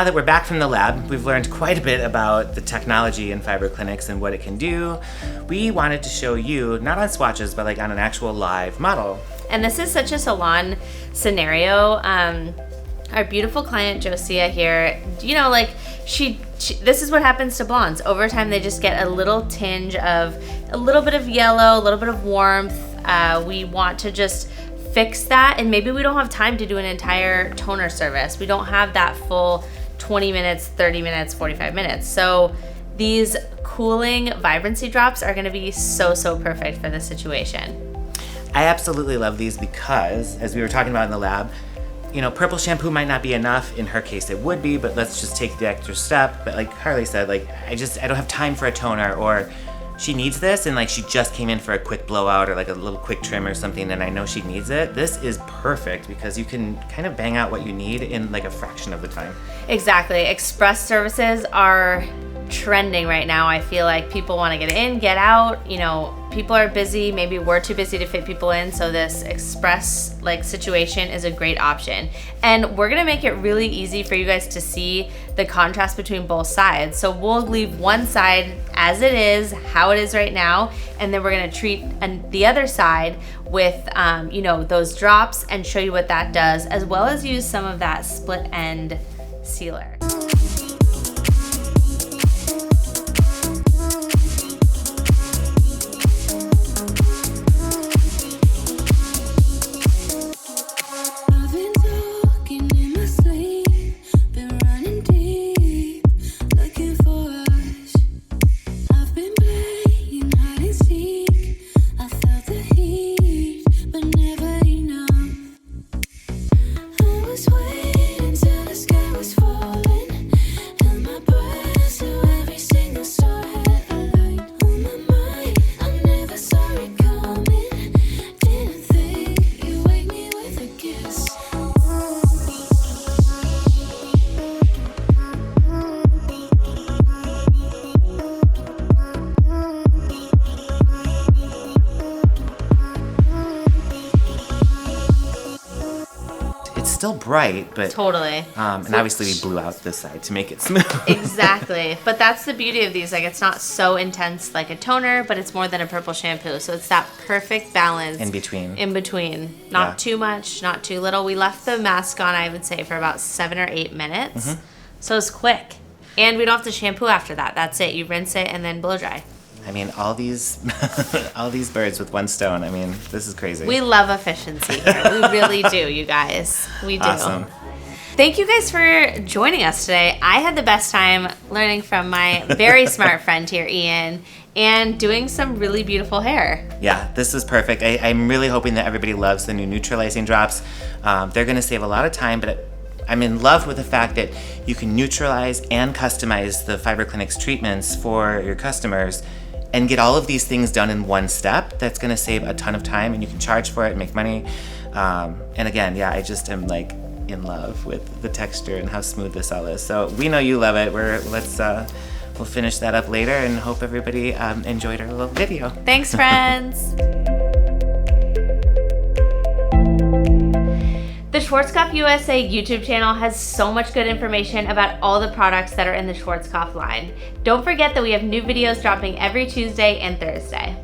now that we're back from the lab, we've learned quite a bit about the technology in FIBRE Clinics and what it can do. We wanted to show you, not on swatches, but like on an actual live model. And this is such a salon scenario. Our beautiful client Josia here, you know, like this is what happens to blondes. Over time, they just get a little tinge of a little bit of yellow, a little bit of warmth. We want to just fix that, and maybe we don't have time to do an entire toner service. We don't have that full 20 minutes, 30 minutes, 45 minutes. So these cooling vibrancy drops are gonna be so perfect for this situation. I absolutely love these because, as we were talking about in the lab, you know, purple shampoo might not be enough. In her case, it would be, but let's just take the extra step. But like Carly said, like, I don't have time for a toner, or she needs this and like she just came in for a quick blowout or like a little quick trim or something and I know she needs it. This is perfect because you can kind of bang out what you need in like a fraction of the time. Exactly. Express services are trending right now. I feel like people want to get in, get out. You know, people are busy. Maybe we're too busy to fit people in. So this express like situation is a great option. And we're going to make it really easy for you guys to see the contrast between both sides. So we'll leave one side as it is, how it is right now. And then we're going to treat the other side with, you know, those drops and show you what that does, as well as use some of that split end sealer. Still bright, but totally. And obviously we blew out this side to make it smooth. Exactly, but that's the beauty of these. Like, it's not so intense like a toner, but it's more than a purple shampoo. So it's that perfect balance in between. Not too much, not too little. We left the mask on, I would say, for about 7 or 8 minutes. So it's quick, and we don't have to shampoo after that. That's it. You rinse it and then blow dry. I mean, all these birds with one stone. I mean, this is crazy. We love efficiency here. We really do, you guys. We do. Awesome. Thank you guys for joining us today. I had the best time learning from my very smart friend here, Ian, and doing some really beautiful hair. Yeah, this was perfect. I'm really hoping that everybody loves the new neutralizing drops. They're going to save a lot of time, but I'm in love with the fact that you can neutralize and customize the FIBRE Clinics treatments for your customers and get all of these things done in one step. That's gonna save a ton of time and you can charge for it and make money. And again, yeah, I just am like in love with the texture and how smooth this all is. So we know you love it. We'll finish that up later and hope everybody enjoyed our little video. Thanks, friends. The Schwarzkopf USA YouTube channel has so much good information about all the products that are in the Schwarzkopf line. Don't forget that we have new videos dropping every Tuesday and Thursday.